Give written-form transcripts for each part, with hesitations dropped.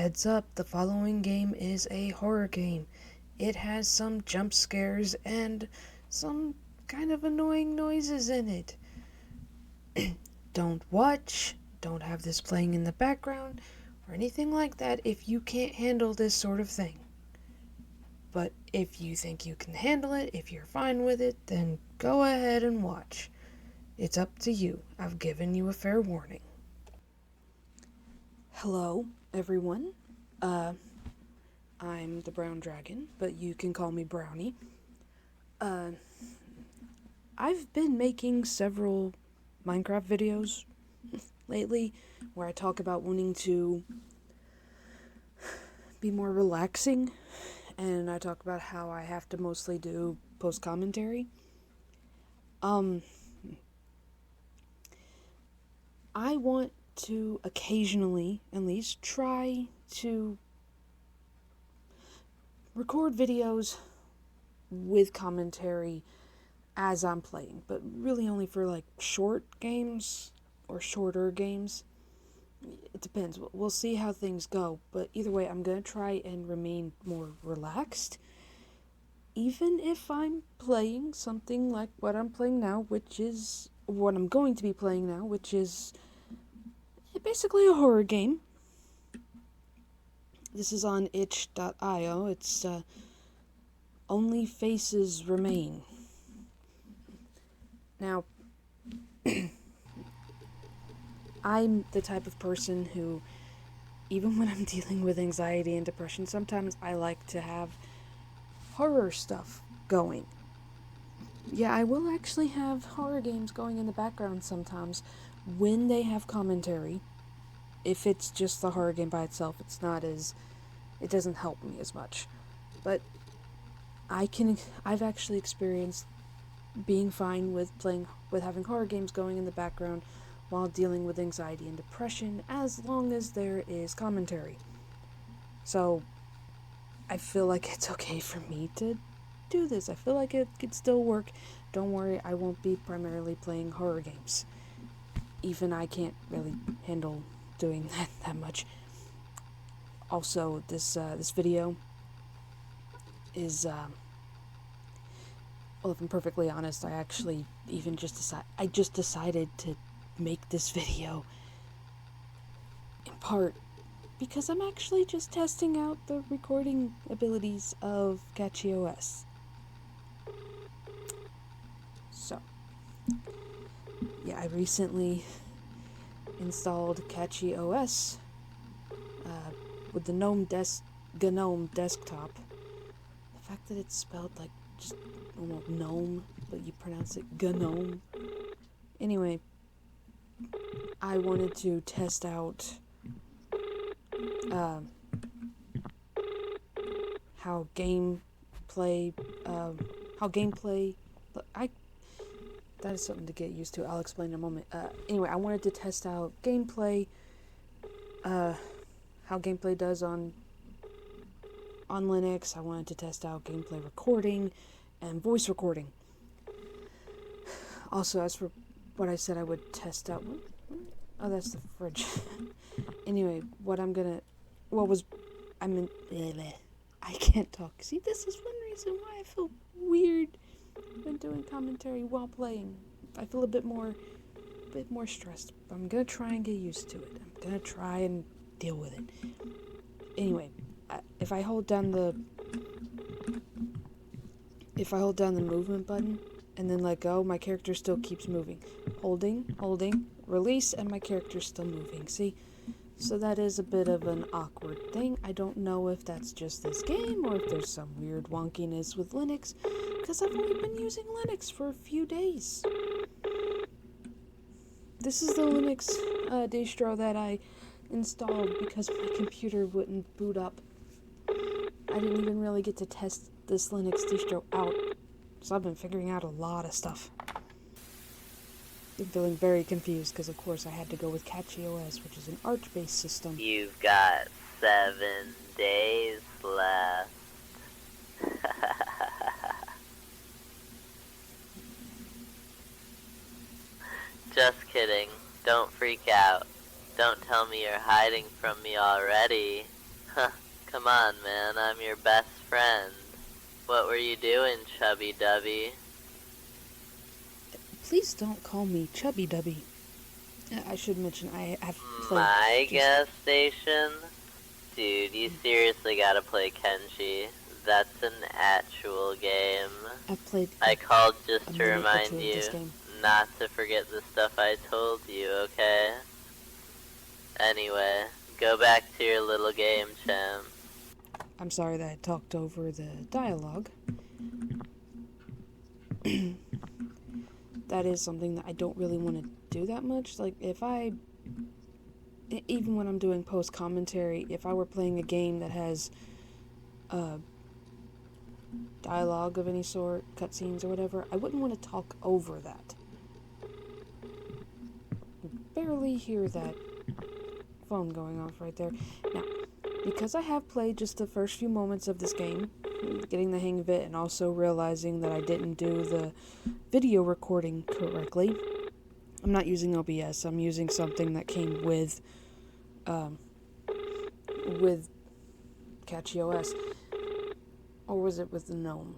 Heads up, the following game is a horror game. It has some jump scares and some kind of annoying noises in it. Don't watch, don't have this playing in the background, or anything like that if you can't handle this sort of thing. But if you think you can handle it, if you're fine with it, then go ahead and watch. It's up to you. I've given you a fair warning. Hello, everyone. I'm the Brown Dragon, but you can call me Brownie. I've been making several Minecraft videos lately where I talk about wanting to be more relaxing, and I talk about how I have to mostly do post-commentary. I want to occasionally, at least, try to record videos with commentary as I'm playing, but really only for like short games or shorter games. It depends. We'll see how things go, but either way, I'm gonna try and remain more relaxed, even if I'm playing something like what I'm playing now, which is what I'm going to be playing now, which is basically a horror game. This is on itch.io. It's Only Faces Remain. Now, I'm the type of person who, even when I'm dealing with anxiety and depression, sometimes I like to have horror stuff going. Yeah, I will actually have horror games going in the background sometimes when they have commentary. If it's just the horror game by itself, it doesn't help me as much. But I've actually experienced being fine with having horror games going in the background while dealing with anxiety and depression, as long as there is commentary. So, I feel like it's okay for me to do this. I feel like it could still work. Don't worry, I won't be primarily playing horror games. Even I can't really handle doing that much. Also, this video is, well, if I'm perfectly honest, I actually just decided to make this video in part because I'm actually just testing out the recording abilities of CatchyOS. So, yeah, I recently installed CatchyOS with the GNOME desktop. The fact that it's spelled like just gnome, but you pronounce it GNOME. Anyway, I wanted to test out how gameplay, that is something to get used to. I'll explain in a moment. Anyway, I wanted to test out gameplay, how gameplay does on Linux. I wanted to test out gameplay recording and voice recording. Also, as for what I said I would test out... Oh, that's the fridge. Anyway, I can't talk. See, this is one reason why I feel weird when doing commentary while playing. I feel a bit more stressed. But I'm gonna try and get used to it. I'm gonna try and deal with it. Anyway, if I hold down the movement button and then let go, my character still keeps moving. Holding, release, and my character's still moving. See? So that is a bit of an awkward thing. I don't know if that's just this game or if there's some weird wonkiness with Linux, because I've only been using Linux for a few days. This is the Linux distro that I installed because my computer wouldn't boot up. I didn't even really get to test this Linux distro out, so I've been figuring out a lot of stuff. I'm feeling very confused because, of course, I had to go with CatchyOS, which is an Arch-based system. You've got 7 days left. Just kidding. Don't freak out. Don't tell me you're hiding from me already. Huh, come on, man, I'm your best friend. What were you doing, Chubby Dubby? Please don't call me Chubby Dubby. I should mention I have played My just... gas station? Dude, you seriously gotta play Kenshi. That's an actual game. I've played I called a just to minute or remind two of you this game. not to forget the stuff I told you, okay? Anyway, go back to your little game, champ. I'm sorry that I talked over the dialogue. That is something that I don't really want to do that much. Like, even when I'm doing post commentary, if I were playing a game that has dialogue of any sort, cutscenes or whatever, I wouldn't want to talk over that. You barely hear that phone going off right there. Now, because I have played just the first few moments of this game, getting the hang of it, and also realizing that I didn't do the video recording correctly, I'm not using OBS. I'm using something that came with Catchy OS. Or was it with the GNOME?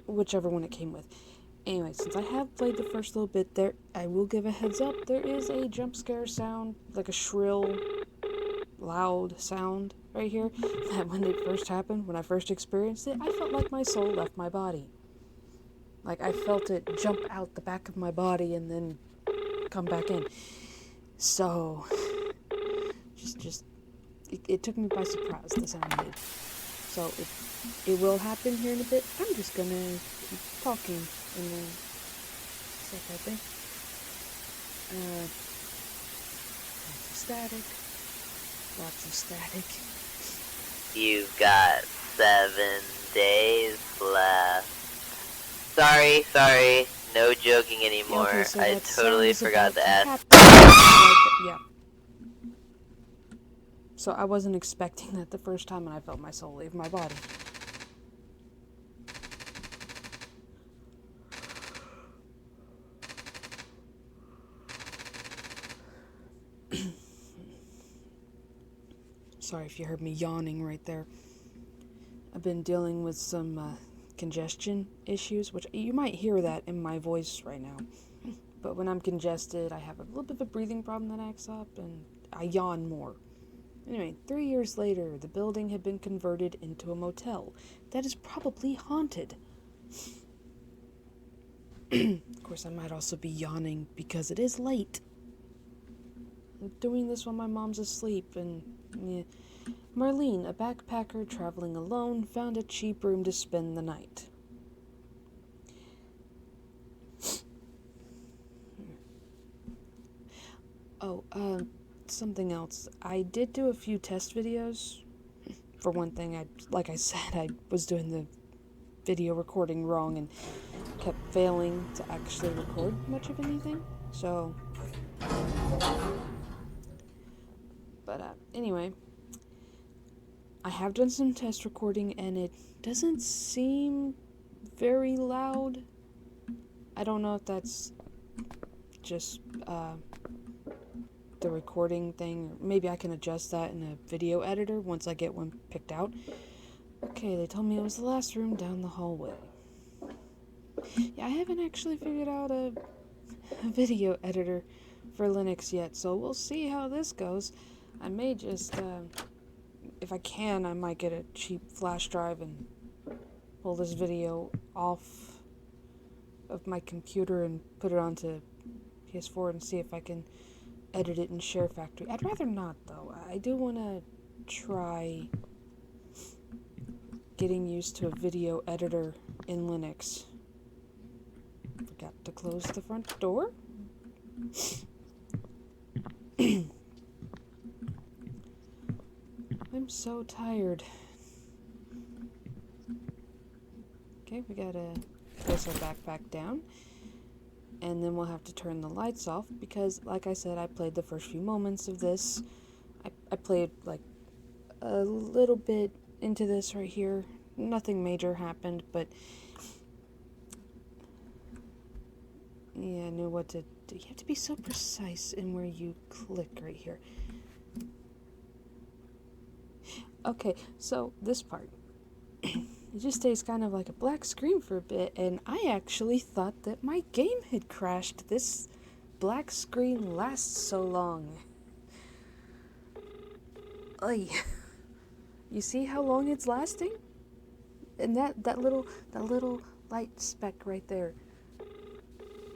Whichever one it came with. Anyway, since I have played the first little bit there, I will give a heads up. There is a jump scare sound, like a shrill, loud sound right here, that when it first happened, when I first experienced it, I felt like my soul left my body. Like, I felt it jump out the back of my body and then come back in. So, it took me by surprise, the sound did. So, it will happen here in a bit. I'm just gonna keep talking and then stuff like that. Lots of static. You've got 7 days left. Sorry, no joking anymore. Yeah, okay, so I that totally sound is forgot about to ask. Yeah. So I wasn't expecting that the first time, and I felt my soul leave my body. Sorry if you heard me yawning right there. I've been dealing with some congestion issues, which you might hear that in my voice right now. But when I'm congested, I have a little bit of a breathing problem that acts up, and I yawn more. Anyway, 3 years later, the building had been converted into a motel that is probably haunted. Of course, I might also be yawning because it is late. I'm doing this while my mom's asleep, and Marlene, a backpacker traveling alone, found a cheap room to spend the night. Oh, something else. I did do a few test videos. For one thing, like I said, I was doing the video recording wrong and kept failing to actually record much of anything. So, but anyway, I have done some test recording and it doesn't seem very loud. I don't know if that's just the recording thing. Maybe I can adjust that in a video editor once I get one picked out. Okay, they told me it was the last room down the hallway. Yeah, I haven't actually figured out a video editor for Linux yet, so we'll see how this goes. I may just, if I can, I might get a cheap flash drive and pull this video off of my computer and put it onto PS4 and see if I can edit it in Share Factory. I'd rather not, though. I do want to try getting used to a video editor in Linux. Forgot to close the front door. I'm so tired. Okay, we gotta place our backpack down. And then we'll have to turn the lights off because, like I said, I played the first few moments of this. I played, like, a little bit into this right here. Nothing major happened, but yeah, I knew what to do. You have to be so precise in where you click right here. Okay, so this part. It just stays kind of like a black screen for a bit, and I actually thought that my game had crashed. This black screen lasts so long. Oy. You see how long it's lasting? And that little light speck right there.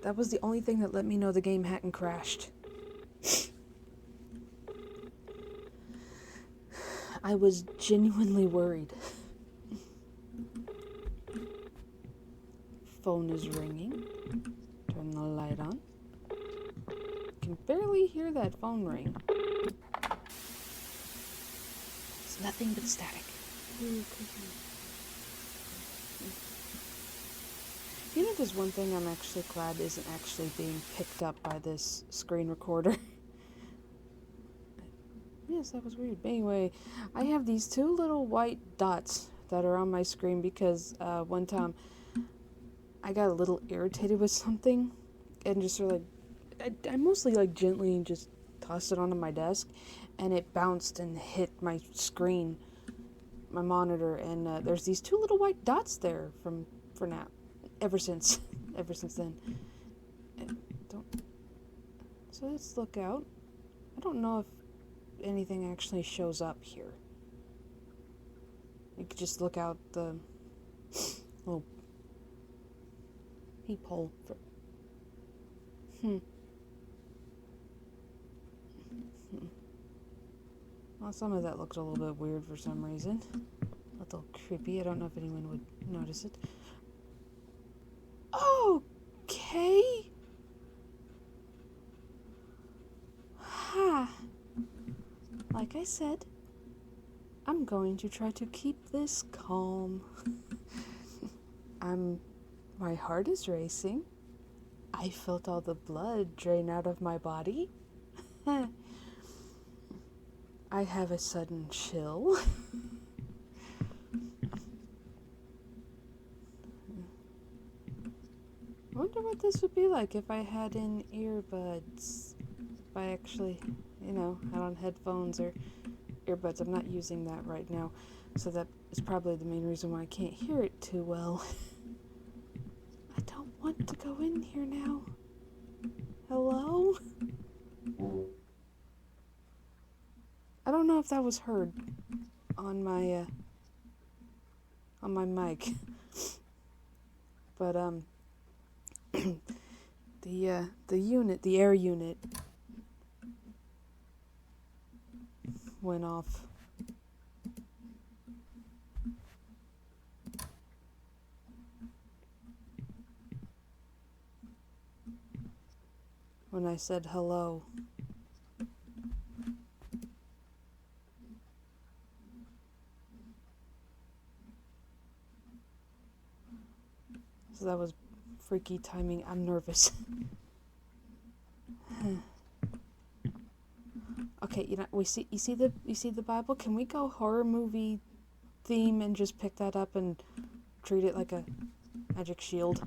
That was the only thing that let me know the game hadn't crashed. I was genuinely worried. Phone is ringing. Turn the light on. Can barely hear that phone ring. It's nothing but static. Ooh, you know, there's one thing I'm actually glad isn't actually being picked up by this screen recorder. Yes, that was weird. Anyway, I have these two little white dots that are on my screen because one time I got a little irritated with something and just sort of like, I mostly like gently just tossed it onto my desk and it bounced and hit my screen, my monitor, and there's these two little white dots there for now, ever since then. And so let's look out. I don't know if anything actually shows up here. You could just look out the little peephole. Well, some of that looked a little bit weird for some reason. A little creepy. I don't know if anyone would notice it. Okay. Ha. Like I said, I'm going to try to keep this calm. My heart is racing. I felt all the blood drain out of my body. I have a sudden chill. I wonder what this would be like if I had in earbuds. If I actually, had on headphones or earbuds. I'm not using that right now, so that is probably the main reason why I can't hear it too well. I don't want to go in here now. Hello? I don't know if that was heard on my mic, but the air unit went off. When I said hello. So that was freaky timing. I'm nervous. Okay, you see the Bible? Can we go horror movie theme and just pick that up and treat it like a magic shield?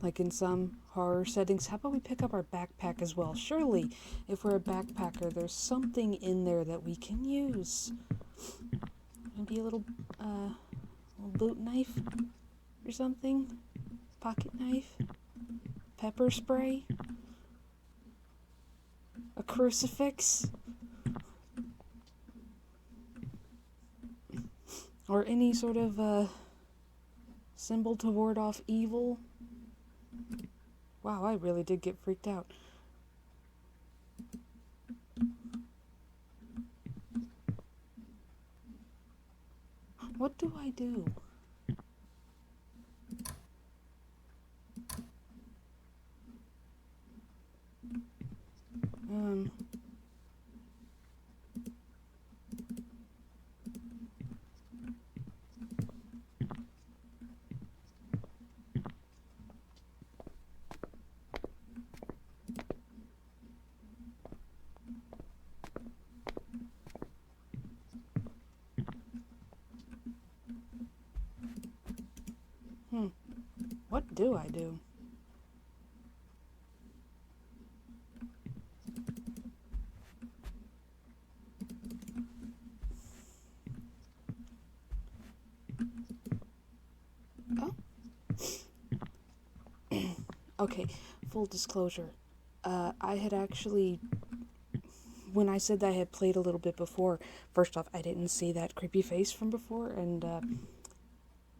Like in some horror settings. How about we pick up our backpack as well? Surely, if we're a backpacker, there's something in there that we can use. Maybe a little boot knife or something? Pocket knife? Pepper spray? A crucifix? Or any sort of symbol to ward off evil? Wow, I really did get freaked out. What do I do? What do I do? Okay, full disclosure. I had actually, when I said that I had played a little bit before, first off, I didn't see that creepy face from before, and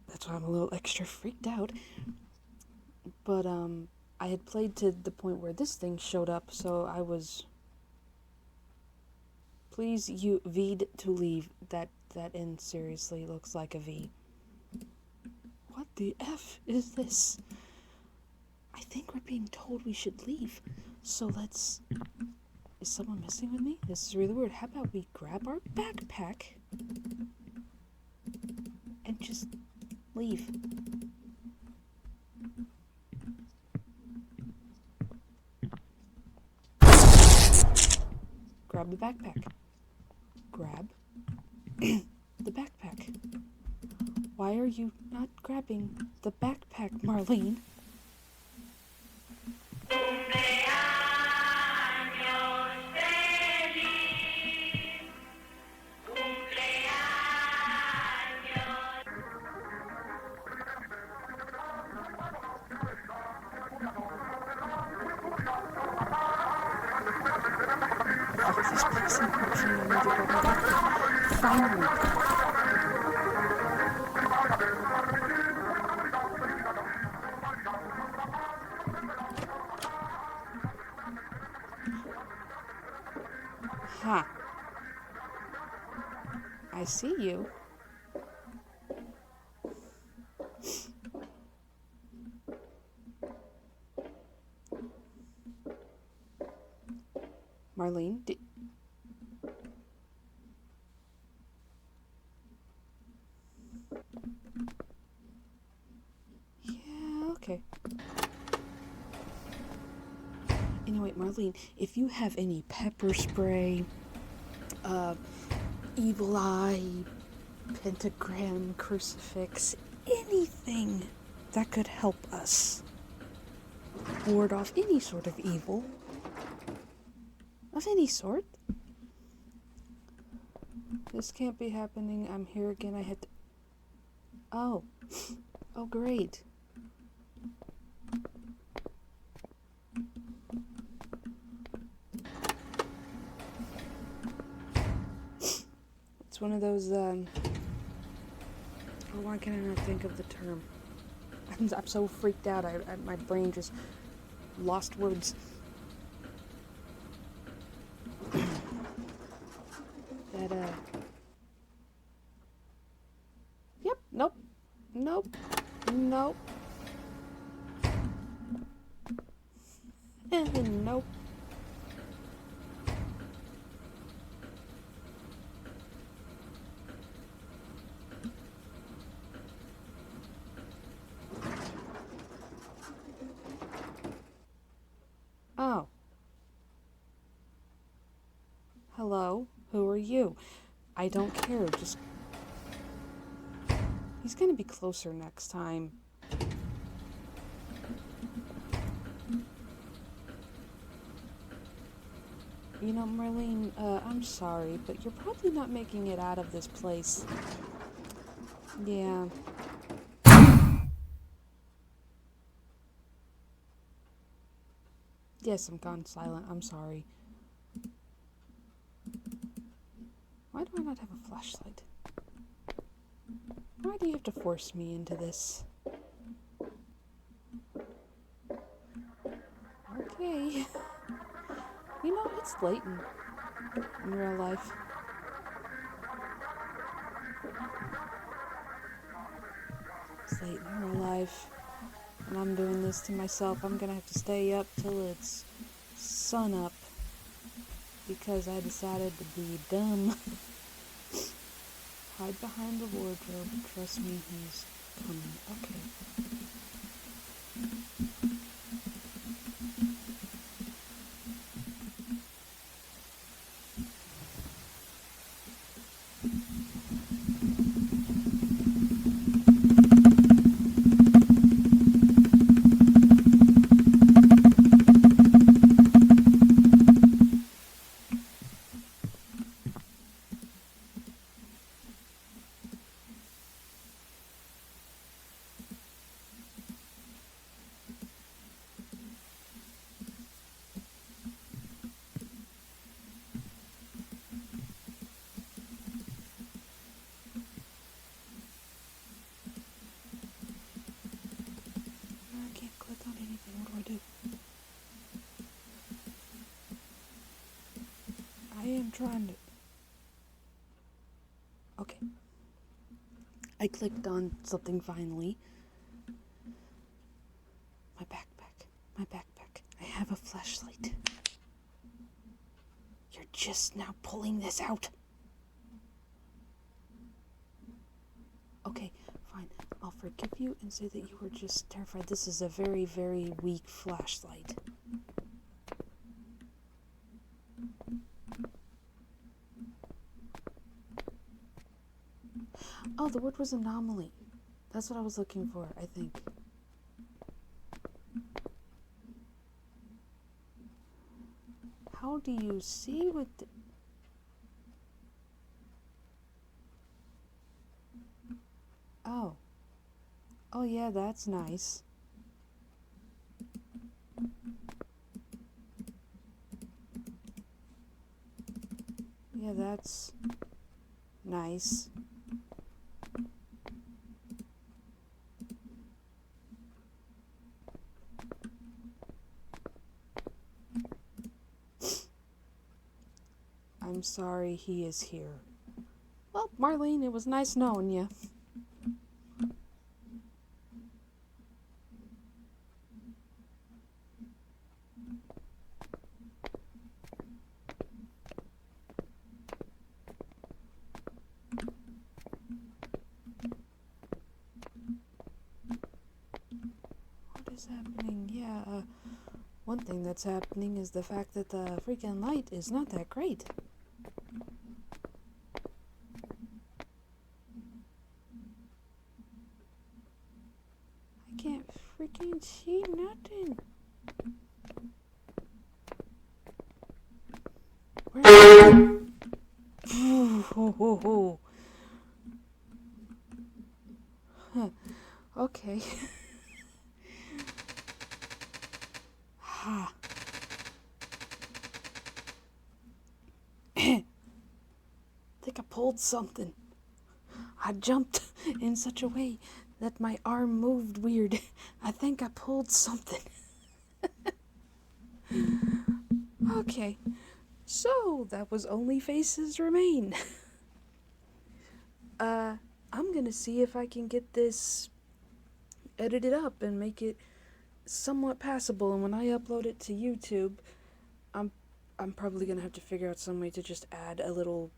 that's why I'm a little extra freaked out. But I had played to the point where this thing showed up, so I was. Please, you V'd to leave. That N seriously looks like a V. What the F is this? I think we're being told we should leave. So let's. Is someone messing with me? This is really weird. How about we grab our backpack and just leave? Grab the backpack. Grab the backpack. Why are you not grabbing the backpack, Marlene? This person pushing me to grab my backpack. Finally. Ha. I see you. Marlene, yeah, okay. Anyway, Marlene, if you have any pepper spray, evil eye, pentagram, crucifix, anything that could help us ward off any sort of evil, of any sort. This can't be happening. I'm here again. I had to... Oh. Oh, great. It's one of those, why can I not think of the term? I'm so freaked out. My brain just lost words. That, Yep, nope. Nope. Nope. Nope. Oh. Hello? Who are you? I don't care, just... He's gonna be closer next time. You know, Marlene, I'm sorry, but you're probably not making it out of this place. Yeah. Yes, I'm gone silent. I'm sorry. Why do I not have a flashlight? Why do you have to force me into this? Okay. You know, it's late in real life. It's late in real life. And I'm doing this to myself. I'm gonna have to stay up till it's sun up. Because I decided to be dumb. Hide behind the wardrobe. Trust me, he's coming. Okay. trying to... Okay. I clicked on something finally. My backpack. My backpack. I have a flashlight. You're just now pulling this out. Okay, fine. I'll forgive you and say that you were just terrified. This is a very, very weak flashlight. Oh, the word was anomaly. That's what I was looking for, I think. How do you see with the... Oh. Oh yeah, that's nice. Yeah, that's nice. I'm sorry he is here. Well, Marlene, it was nice knowing you. What is happening? Yeah, one thing that's happening is the fact that the freaking light is not that great. I can't freaking see nothing. Where Ooh. Huh. Okay. Ha. I think I pulled something. I jumped in such a way that my arm moved weird. I think I pulled something. Okay. So, that was Only Faces Remain. I'm gonna see if I can get this edited up and make it somewhat passable, and when I upload it to YouTube, I'm probably gonna have to figure out some way to just add a little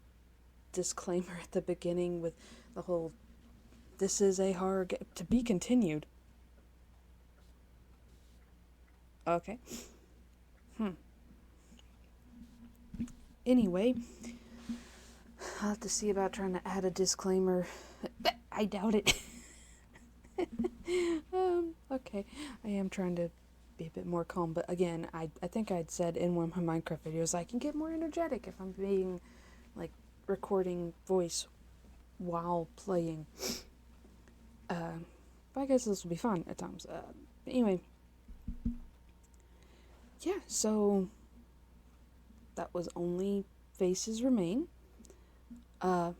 disclaimer at the beginning with the whole "this is a horror game to be continued." Okay. Anyway, I'll have to see about trying to add a disclaimer. I doubt it. Okay. I am trying to be a bit more calm, but again, I think I'd said in one of my Minecraft videos I can get more energetic if I'm being, like, recording voice while playing. But I guess this will be fun at times. Anyway. Yeah, so that was Only Faces Remain. It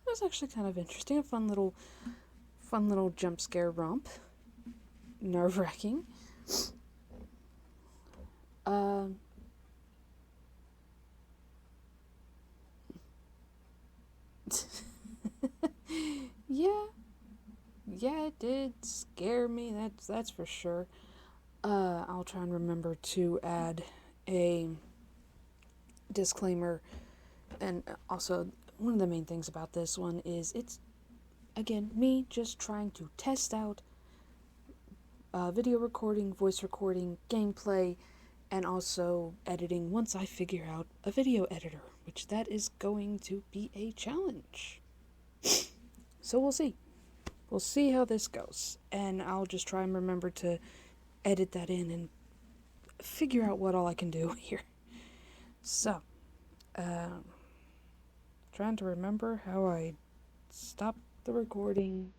was actually kind of interesting, a fun little jump scare romp. Nerve-wracking. Yeah, it did scare me. That's for sure. I'll try and remember to add a disclaimer, and also one of the main things about this one is it's, again, me just trying to test out video recording, voice recording, gameplay, and also editing once I figure out a video editor, which that is going to be a challenge. So we'll see. We'll see how this goes, and I'll just try and remember to edit that in and figure out what all I can do here. So, trying to remember how I stopped the recording.